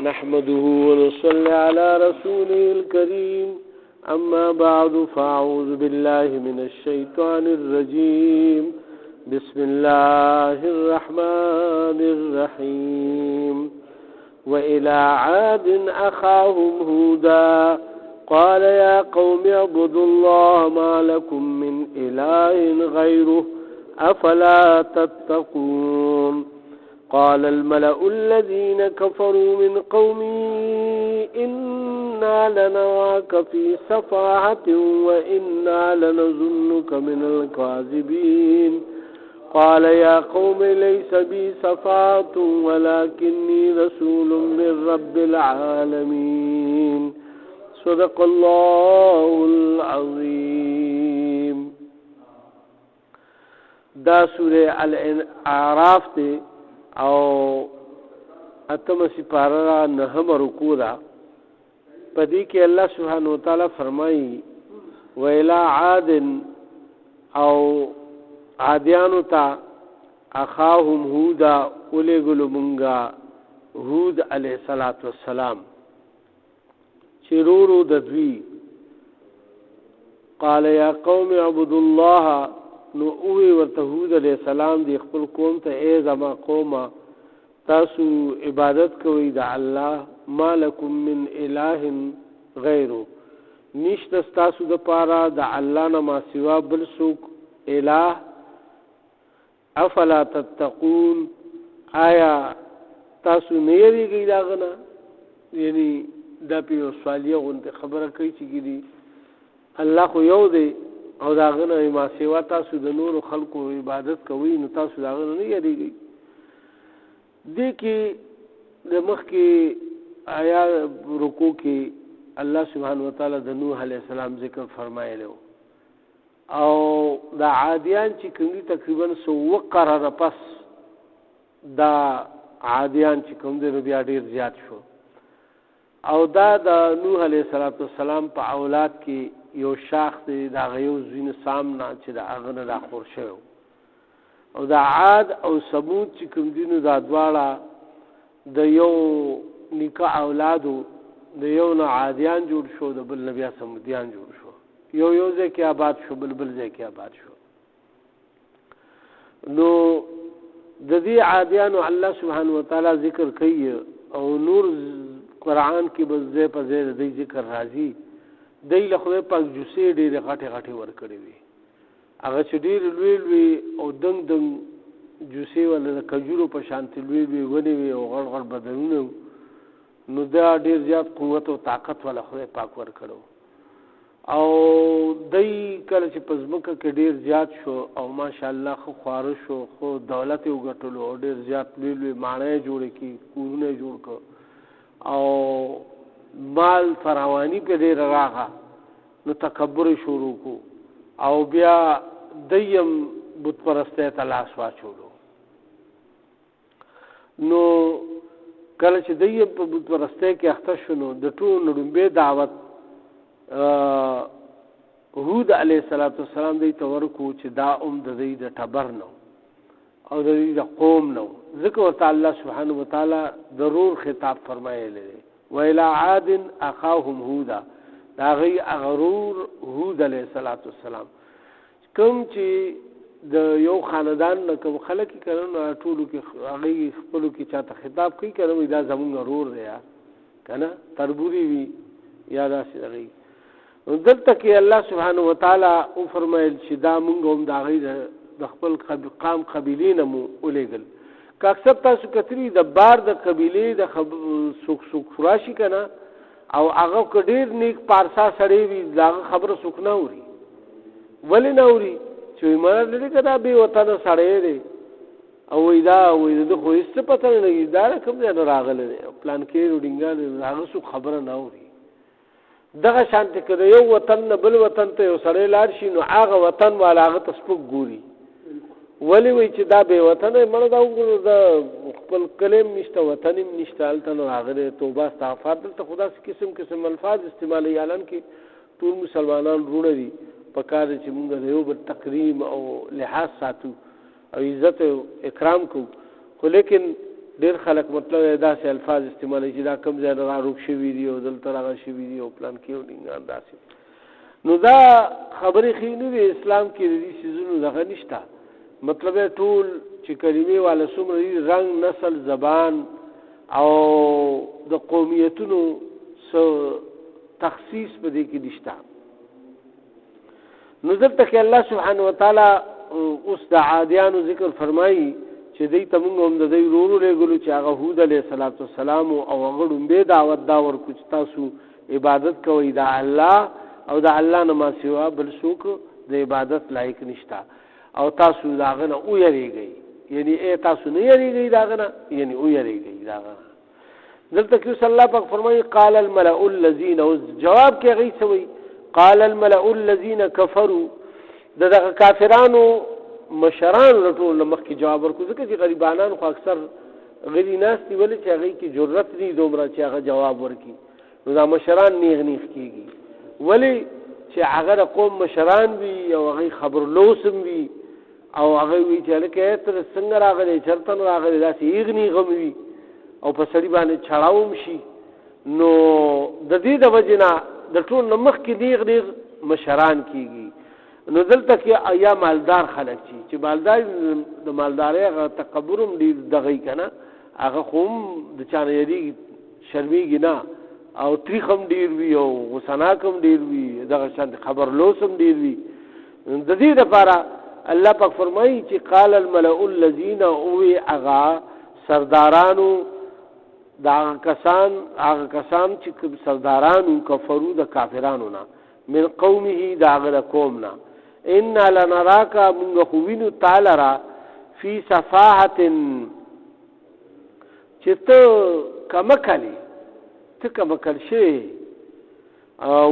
نحمده ونصلي على رسوله الكريم أما بعد فأعوذ بالله من الشيطان الرجيم بسم الله الرحمن الرحيم وإلى عاد أخاهم هودا قال يا قوم اعبدوا الله ما لكم من إله غيره أفلا تتقون قال الملأ الذين كفروا من قومه إنا لنراك في سفاهة وإنا لنظنك من الكاذبين قال يا قوم ليس بي سفاهة ولكني رسول من رب العالمين صدق الله العظيم. دا سورة الاعراف تے او اتم سپارہ نہم رکوع دا پدی کہ اللہ سبحانہ وتعالی فرمائی وَإِلَىٰ عَادٍ او عادیانو تا اخاهم هودا اولگلو منگا هود علیہ السلام چرورو ددوی قال یا قوم اعبدوا الله نو اوی ورته هود علیہ السلام دی خپل قوم ته ای زما قوم تاسو عبادت کوئ د الله مالکم من اله غیره نشت تاسو د پاره د الله نه ما سوا بل څوک اله افلا تتقون آیا تاسو نه یریږئ داغه نه یعنی دا په سوالیه غونډه خبره کوي چې ګری الله خو یو دی او داغه نه ما سیوا تاسو د نور خلقو عبادت کوئ نو تاسو داغه نه یریږئ. دې کې د مخ کې آیا رکوع کې الله سبحانه وتعالی د نوح علیہ السلام ذکر فرمایلو او دا عادیان چې کوم تقریبا 100 قرار پس دا عادیان چې کوم د بیا ډیر زیات شو او دا د نوح علیہ السلام په اولاد کې یو شاخ دی دا غیو زین سامنا چې دا اغنه دا خور شو او دا عاد او ثمود چې کوم دینو دا دواړه د یو نیکه اولادو د یو نه عادیان جوړ شو د بل نبی سمودیان جوړ شو یو ځکه آباد شو بل ځکه آباد شو. نو د دې عادیانو الله سبحانه وتعالی ذکر کوي او نور قرآن کې بس دې په دې ذکر راځي دی له خدای پاک جوسې ډېرې غټې غټې ورکړې وي هغه چې ډېر لوی او دنګ جوسې ولا د کجورو په شانتي لوی ونې وي او غړ غړ بدنونه نو دا ډېر زیات قوت او طاقت ولا خدای پاک ورکړو او دی کله چې په ځمکه کې ډېر زیات شو او ماشاءالله خو خواره شو خو دولت یې وګټلو او ډېر زیات لوی ماڼۍ جوړې کړي کورونه جوړ کړ او مال فراوانی په ډیر راغه نو تکبر شروع کو او بیا دیم بت پرسته تلاش واچولو نو کله چې دیم په بت پرسته کې اخته شونو د ټول نړمبه دعوت هود علیہ السلام دی تورکو چې دا د دې د ټبر نو او د دې د قوم نو ذکر تعالی سبحانه وتعالی ضرور خطاب فرمایلی وإلى عاد أخاهم هودا دا غي اغرور هود علیہ السلام کوم چې د یو خاندان نه کوم خلک کړه ټولو کې هغه خپلو کې چاته خطاب کوي کړه دا زمونږ ضرور دی کنه تربوري وی یا داسې غي دلته کې الله سبحانه وتعالی او فرمایل چې دا مونږ هم دا غي د خپل قام قبیلې نه مو ولېګل که اکثر تاسو کتري د بار د قبیلې د سوک فراشي کنه او هغه ډېر نیک پارسا سړی وي دا خبره سوک نه اوري ولې نه اوري چې ایمان لري کدا به وطن سړی دی او دا د خو هیڅ پته نه لګي دا کوم نه راغله پلان کې روډینګا هغه سوک خبره نه اوري دغه شانته کده یو وطن نه بل وطن ته یو سړی لاړ شي نو هغه وطن والا هغه تسپک ګوري ولی وی چې دا به وطن مړه دا وګورو دا خپل کلم نشته وطن نشته الته نو هغه توبه استغفار دلته خدا سي قسم الفاظ استعمالي اعلان کې ټول مسلمانان رونه دي په کار چې موږ یو بل تکریم او لحاظ ساتو او عزت او اکرام کو خو لیکن ډېر خلک مطلب داسې الفاظ استعمالوي چې دا کوم ځای نه راروک شوي دي او دلته راغلی شوي دي او پلان کې او ډینګان داسې. نو دا خبرې ښې نه دي. اسلام کې د دې څیزونو دغه نشته. مطلب ټول چې کلمې والا څومره دي رنګ نسل زبان او د قومیتونو تخصیص په دې کې نشته. نو دلته کې الله سبحانه وتعالی اوس د عادیانو ذکر فرمایي چې دوی ته موږ هم د دوی ورور لېږلو چې هغه هود علیه السلام او هغه ډومبې دعوت دا ورکړو چې تاسو عبادت کوئ د الله او د الله نه ما سوا بل څوک د عبادت لایق نشته او تاسو د هغه نه ویریږئ. یعنی تاسو نه یریږئ د هغه نه، یعنی ویریږئ د هغه نه. دلته کې اوس الله پاک فرمایي قال الملأ الذین، اوس جواب کې هغوی څه وایي؟ قال الملأ الذین کفروا، دغه کافرانو مشرانو له ټول مخکې جواب ورکړو، ځکه چې غریبانان خو اکثر غلي ناست دي ولې چې هغوی کې جرأت نه دومره چې هغه جواب ورکړي. نو دا مشران نیغ نیغ کېږي ولې چې هغه د قوم مشران وي او هغوی خبرلوس هم وي او هغوی وي چې هلکه ته څنګه راغلی چېرته نه راغلی، داسې ایغ نیغ هم وي او په سړي باندې چړاو هم شي. نو د دې د وجې نه د ټول نه مخکې نیغ نیغ مشران کېږي. نو دلته کې یا مالدار خلک چې مالدار د مالدارۍ هغه تکبر هم ډېر دغی که نه، هغه خو هم د چا نه یېرېږي شرمېږي نه او تریخ هم ډېر وي او غوسناک هم ډېر وي، دغه شانتې خبرلوس هم ډېر وي. د دې دپاره الله پاک فرمایي چې قال الملأ الذین، اوی هغه سردارانو د هغه کسان چې سردارانو کفرو د کافرانو نه من قومه د هغه د قوم نه انا لنراک مونږ خو وینو تعالی را فی سفاحة چې ته کمکلی ته کمکل شوی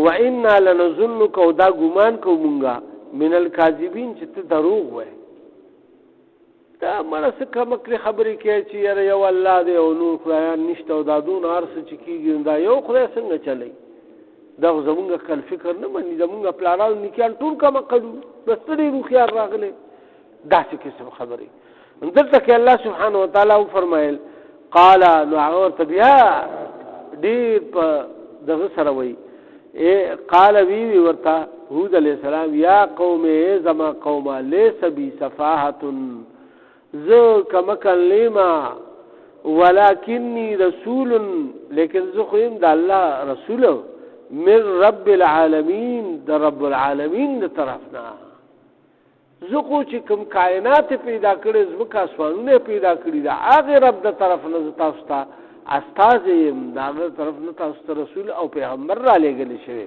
و انا لنظنک او دا ګمان کوو مونږه من الکاذبین چې ته دروغ وایې. دا مړه څه کمکلې خبرې کوي چې یاره یو الله دی او نور خدایان نشته او دا دونه هر څه چې کېږي دا یو خدای څنګه چلی؟ دا خو زمونږ خپل فکر نه مني، زمونږ پلاران نیکیان ټول کمقلو بس ته ډېر هوښیار راغلی. داسې قسم خبرې. دلته کې الله سبحانه وتعالی وفرمایل قال، نو هغه ورته بیا ډېر په دغه سره وایي قال وی ورته هود علیه السلام یا قوم زما قومه لیس بی صفاحة زه کمکل نیما ولکنی رسول، لیکن زه خو یم د الله رسول من رب العالمین، د رب العالمین د طرفنا. زه خو چې کوم کائنات پیدا کړي ځمکه اسمانونه پیدا کړي د هغې رب د طرف نه زه تاسو ته استازی یم، د هغه طرف نه تاسو ته رسول او پیغمبر را لېږلی شوی.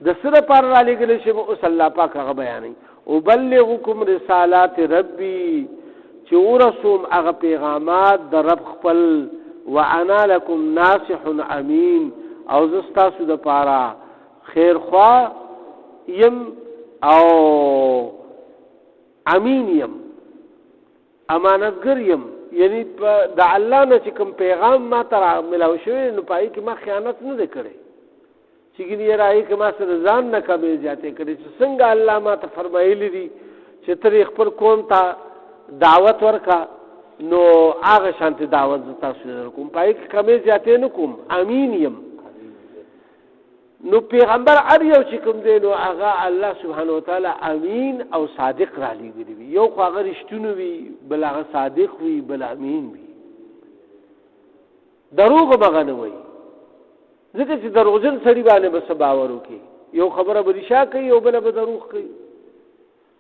د څه دپاره را لېږلی شوی اوس الله پاک هغه بیانوي ابلغکم رسالات ربی، چې ورسوم هغه پیغامات د رب خپل، وانا لکم ناصح امین، او زه ستاسو دپاره خیرخوا یم او امین یم، امانتګر یم. یعنی د الله نه چې کوم پیغام ما ته ملاو شوی نو په هغې کې ما خیانت نه دی کړی چې ګینې یاره هغې کې ما سره ځان نه کمې زیاتې کړی چې څنګه الله ما ته فرمایلی دي چې ته خپل قوم ته دعوت ورکړه نو هغه شانتې دعوت زه تاسو ته درکوم، په هغې کې کمې زیاتې نه کوم، امین یم. نو پیغمبر هر یو چې کوم دی نو هغه الله سبحانه وتعالی امین او صادق را لېږلي وي. یو خو هغه رښتونی وي، بل هغه صادق وي، بل امین وي. دروغ هم هغه نه وایي، ځکه چې دروغجن سړي باندې به څه باور وکړي، یو خبره به رښتیا کوي یو بله به دروغ کوي.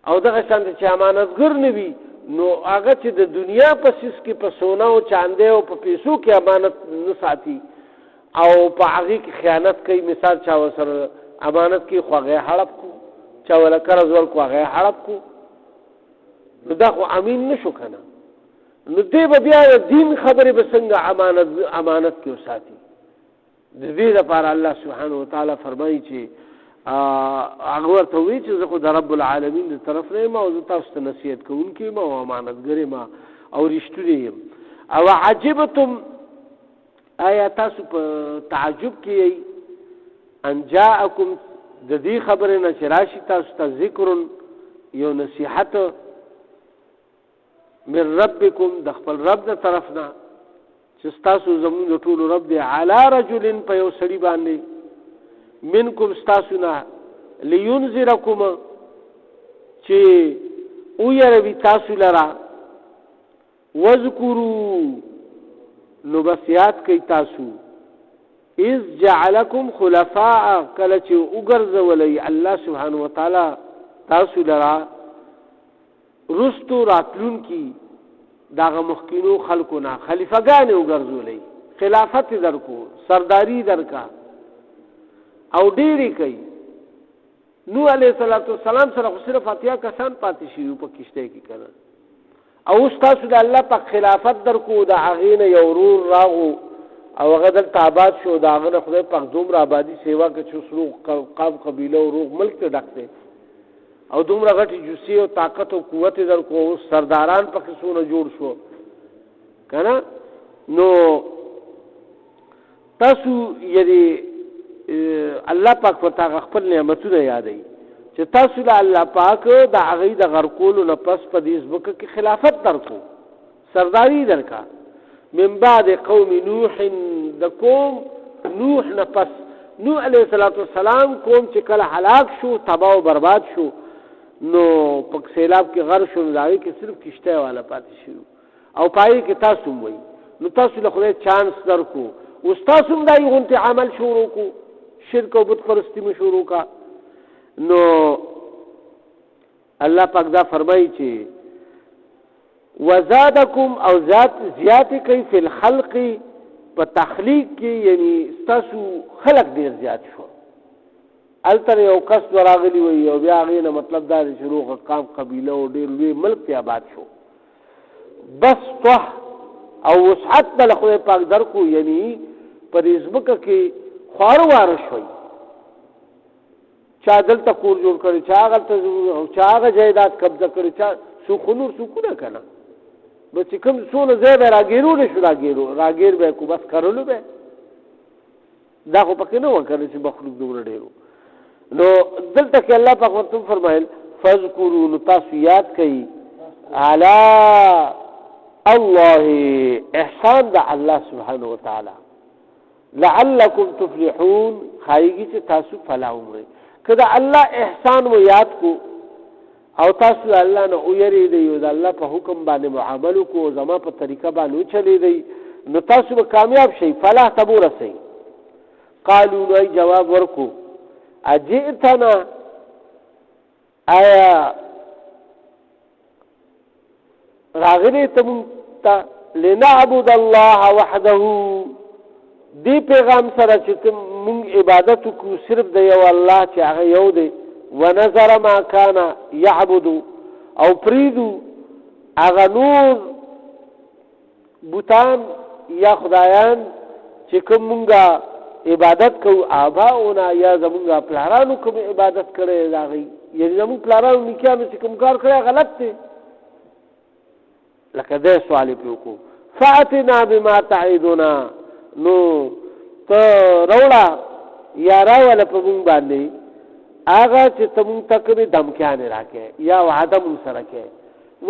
او دغه شانته چې امانتګر نه وي نو هغه چې د دنیا په څیز کې په سونا او چاندې او په پیسو کې امانت نه ساتي او په هغې کې خیانت کوي. مثال چا ورسره امانت کې خو هغه هړپ کو، چا وله قرض ورکو هغه هړپ کو، نو دا خو امین نه شو که نه. نو دی به بیا د دین خبرې به څنګه امانت کې وساتي؟ د دې لپاره الله سبحانه وتعالی فرمایي چې هغه ورته وایي چې زه خو د رب العالمین د طرف نه یم او زه تاسو ته نصیحت کوونکی یم او امانتګر یم او رښتونی یم. او عجبتم، آیا تاسو په تعجب کې یئ ان جاءکم د دې خبرې نه چې راشي تاسو ته ذکر یو نصیحت من ربکم د خپل رب د طرفنا چې تاسو زموږ د ټولو رب دی علی رجل په یو سړي باندې منکم تاسو نه لینذرکم چې او یروي تاسو لرا وذکروا نو بس یاد کوي تاسو اذ جعلکم خلفاء کله چې وګرځولې الله سبحانه وتعالی تاسو لرا رستو راتلون کی داغه مخکینو خلقنا خلیفګان وګرځولې خلافت درکو سرداری درکا او ډیری کوي نوح علیہ السلام سره صرف اتیا کسان پاتې شي په کشته کې کړه او تاسو د الله په خلافت درکو د هغه نه یو رور راغو او غدل تابات شو داغه خدای په دومره آبادی سیوا کې چې سلو قاب قبیله او روغ ملک ته ډکته او دومره غټي جوسي او طاقت او قوت درکو سرداران پکې سونه جوړ شو کنه نو تاسو یری الله پاک پتا خپل نعمتونه یادای چې تاسو له الله پاک د هغه د غرقول نه پس په دې ځبکه کې خلافت درکو سرداری درکا من بعد قوم نوح د قوم نوح نه پس نوح علیہ السلام قوم چې کله هلاک شو تباہ او برباد شو نو په سیلاب کې غرق شو داوی کې صرف کشته والا پاتې شو او پای کې تاسو وای نو تاسو له خدای چانس درکو او تاسو دای غونټه عمل شروع کو شرک او بت پرستی می شروع کا نو الله پاک دا فرمایي چې وزادکم او زیات کوي فی الخلق په تخلیق کې یعنی تاسو خلق ډیر زیات شو التر یو کس راغلی وي او بیا غینه مطلب دا شروع قام قبیله او ډیر لوی ملک ته آباد شو بس طه او وسعت بل خو پاک درکو یعنی پر ازبک کې خوار وار شوي چا دلته کور جوړ کړي چا غلطه او چا غ جایداد قبضه کړي چا سو خنور سو کو نه کنه نو چې کوم څونه ځای به راګیرو نشو راګیر به کو بس کارولو به دا خو پکې نه وکړي چې مخلوق دومره ډیرو نو دلته کې الله پاک ورته فرمایل فذكروا تاسو یاد کړئ علی الله احسان د الله سبحانه وتعالى لعلکم تفلحون خایږي چې تاسو فلاح ومرئ کله الله احسان و یاد کو او تاسو الله نه اوری دی او د الله په حکم باندې معاملو کو زما په طریقه باندې چلی دی نو تاسو به کامیاب شئ فلاح تبور سئ قالو نو جواب ورکو اجئتنا آیا راغلی تم تا لنعبد الله وحده دی پیغام سره چې مونږ عبادت کو صرف د یو الله چې هغه یو دی ونظر ما كان يعبد او پریدو اغا نور بوتان یا خدایان چې کوم مونږه عبادت کو آباؤنا یا زمونږه پلارانو کوم عبادت کړي داغي یعنی زمونږ پلارانو نکانو چې کوم کار کړی غلط دی لکه دې سوال پیوکو فاتنا بما تعيدنا نو ته روړه یا راول په مونږ باندې آغا چې تمون تکبه دمکیانه راکې یا وعده مون سره کې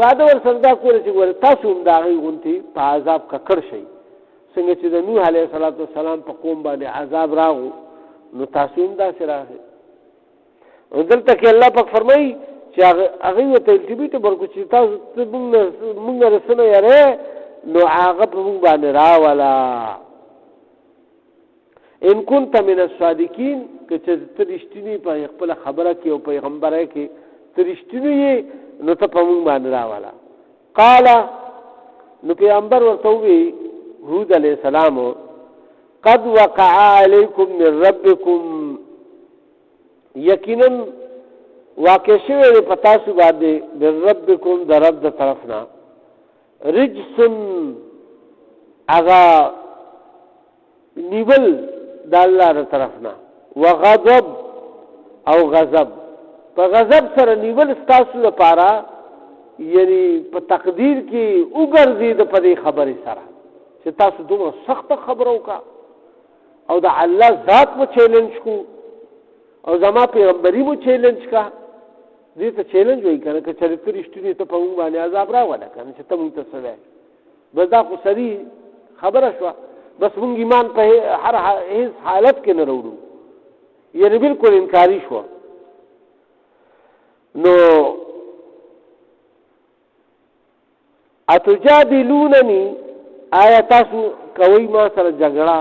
وعده ور سره دا کول چې ور تاسو هم دا غي غونتی په عذاب ککړ شي څنګه چې د نوح علیه السلام په قوم باندې عذاب راغو نو تاسو هم دا سره راغی دلته کې الله پاک فرمایي چې هغه ته التبیت ورکو چې تاسو مونږ رسنه یاره نو هغه په مونږ باندې راولا ان كنت من الصادقين که ترشتنی په خپل خبره کې او پیغمبره کې ترشتنی نو ته په مونږ باندې راواله قال نو پیغمبر ورته وی هود علیہ السلام قد وقع علیکم من ربکم یقینا واقع شوی په تاسو باندې د ربکم د رب د طرفنا رجس اغا نیول د الله تر طرفنا وغضب او غضب په غضب سره نیول تاسو لپاره یعنی په تقدیر کې وګرځي د پدې خبرې سره چې تاسو دومره سخت خبرو کا او د الله ذات مو چیلنج کو او زما پیغمبري مو چیلنج کا دې ته چیلنج وایي کنه که چریته رښتونی ته په موږ باندې عذاب راوله کنه چې ته موږ ته څه وایې بس دا خو صریح خبره شوه بس موږ ایمان په هر هیڅ حالت کې نه راوړو یعنی بالکل انکاري شوه نو اتجادلونني آیا تاسو کوي ما سره جګړه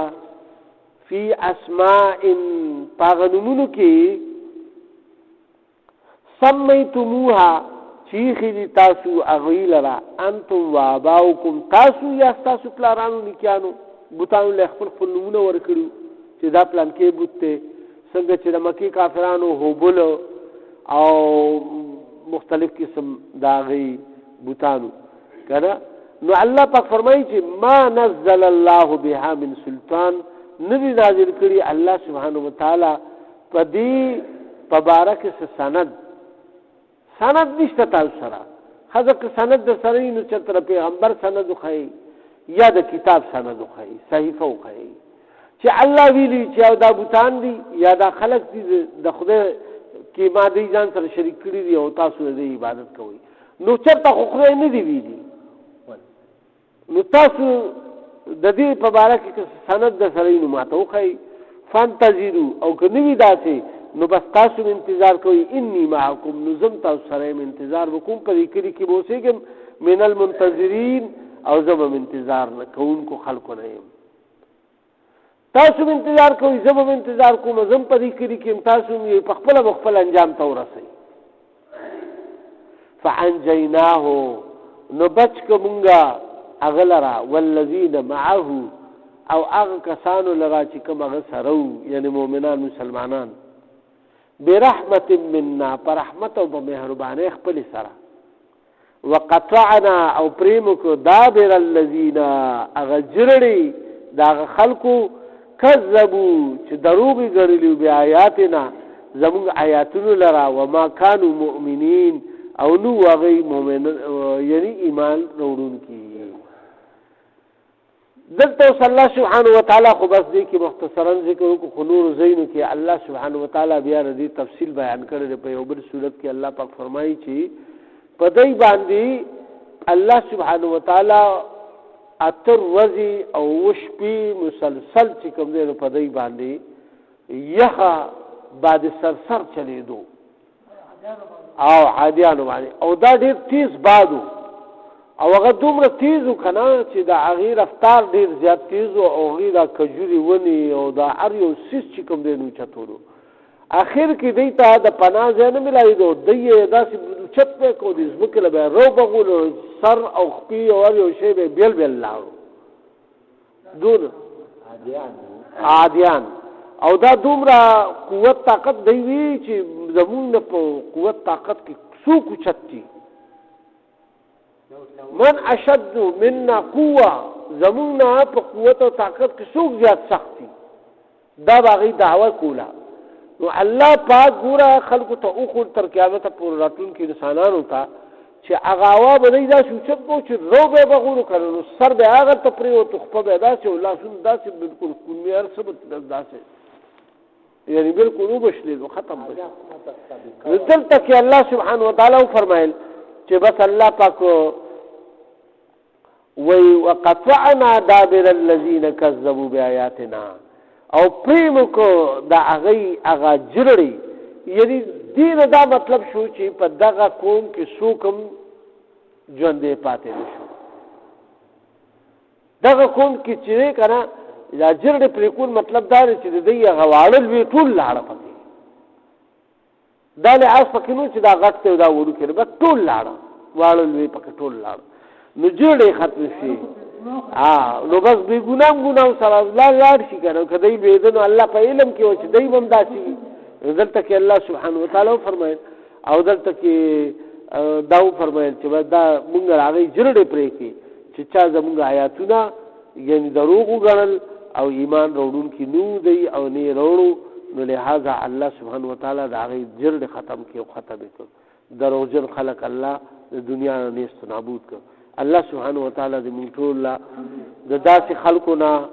فی اسماء پاغنمونو کې سمیتموها چیخی دی تاسو اغیلرا انتم واباؤکم تاسو یا تاسو پلارانو نکیانو بوتانو لخپل خپل نمونه ورکړو چې دا پلان کې بوته څنګه چې د مکی کافرانو هوبل او مختلف قسم داغي بوتانو کنه نو الله پاک فرمایي چې ما نزل الله بها من سلطان نبی نازل کړي الله سبحانه وتعالى پدې تبارک سے سند نشته تاسو سره حضرت سند د سره نو چې پیغمبر سند خو یا د کتاب سند خو صحیفه خو چې الله ویلي چې او دا بوتان دي یا دا خلق دي د خدای کې ما دي ځان سره شریک کړی دي او تاسو د عبادت کوئ نو چرته خو خدای نه دی ویلي نو تاسو د دې په اړه کې سند د سره نو ماته خو فانتظروا او کني داسې نو بس تاسو انتظار کوئ انی معکم نظم تاسو سره انتظار وکوم په دې کې بوسېګم من المنتظرین او زم انتظار نه کوونکو خلکو نه یم تاسو انتظار کوئ زم انتظار کوم زم په دې کې تاسو یې په خپل انجام ته ورسئ فعنجیناه نو بچ کومګه اغلرا والذین معه او هغه کسانو لرا چې کوم هغه سره یعنی مؤمنان مسلمانان برحمت منا پر رحمت او مهرباني خپل سره وقطعنا او پریمکو دابر الذین اغجرړي دا خلقو کذبوا چې دروغ غړلي بیا آیاتنا زموږ آیاتونو لرا وما كانوا مؤمنین او نو هغه مؤمن یعنی ایمان وروړونکي دلته الله سبحانه وتعالى خو بس دې کې مختصرا ذکر وکړو خو نور زینو کې الله سبحانه وتعالى بیا دې تفصیل بیان کړی په یو بل صورت کې الله پاک فرمایي چې په دې باندې الله سبحانه وتعالى اتر وزي او وشپي مسلسل چې کوم دې په دې باندې یخه بعد سرسر چلی دو او عادیانو باندې او دا ډېر تیز بادو او هغه دومره تیزو کنه چې دا هغه رفتار ډیر زیات تیزو او هغه دا کجوري ونی او دا هر یو سیس چې کوم دی نو چتولو اخر کې دی ته د پناه ځای نه ملایي دو دی داسې چت په کو دي زمکه له رو بغول سر او خپي او یو شی به بیل لاړو دون عادیان او دا دومره قوت طاقت دی وی چې زمون په قوت طاقت کې څو کوچتي من اشد منا قوه زموننا په قوت او طاقت کې څوک زیات سختي دا باغی دعوه کوله نو الله پاک ګوره خلکو ته او خو تر قیامت پورې راتلون کې انسانانو ته چې اغاوا باندې دا شوچت کو چې رو به بغورو کړو سر به هغه ته پرې او تخپه به دا چې الله سن دا چې بالکل کومي هر څه دا چې یعنی بالکل وبشلې ختم بشي دلته کې الله سبحانه وتعالى فرمایل چې بس الله پاک وقطعنا دابر الذين كذبوا بآياتنا او پریمکو دا اغا جرړي یعنی دین دا مطلب شو چې په دغه قوم کې څوکم ژوندې پاتې نشو دغه قوم کې چې کنه دا جرړي پرې کول مطلب دا چې د دې غواړل وی ټول لاړه پاتې دا له اصل کې نو چې دا غټ ته دا وړو کړي بس ټول لاړه واړل وی پکې ټول لاړه نو جوړې ختم شي نو بس به ګنام سره لاړ شي کنه کدی به دنو الله په علم کې او چې دای بم داسي دلته کې الله سبحانه وتعالى فرمایي او دلته کې داو فرمایي چې دا مونږ راغی جوړې پرې کې چې چا زمونږ آیاتونه یعنی دروغ وګڼل او ایمان وروړون کې نو دی او نه وروړو نو لہذا الله سبحانه وتعالى دا غي جرد ختم کې او ختم کړ دروغجن خلق الله د دنیا نه نست نابود کړ الله سبحانه وتعالى دې مونږ ټول د داسې خلقونه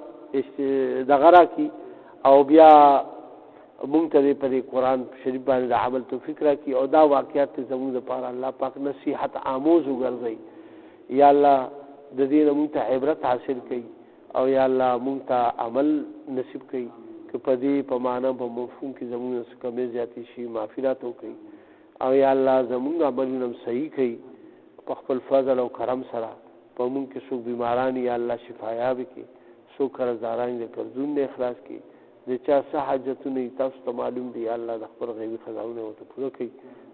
دغرا کی او بیا مونږ ته په دې قرآن شریف باندې د عمل توفیق راکړي او دا واقعیات زموږ لپاره الله پاک نصیحت آموز وګرځي. یا الله د دې نه مونږ ته عبرت حاصل کړي او یا الله مونږ ته عمل نصیب کړي که په دې په معنا په مفهوم کې زموږ څه کمې زیاتې شي معافرت وکړي او یا الله زموږ عملونه صحیح کړي په خپل فضل او کرم سره. په مونږ کې څوک بیماران یا الله شفایاب کړي، څوک قرضداران د قرضونو اخلاص کړي، د چا څه حاجتونه تاسو ته معلوم دي یا الله د خپل غیبي خزانونه ورته پوره کړي.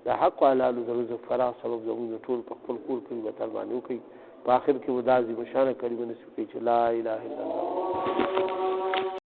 د حق او حلال د رزق فراغ سبب زموږ ټول په خپل کور کې وتر باندې وکړي. په آخر کې ودازي مشانه کلمه نصیب کړي چې لا اله الا الله.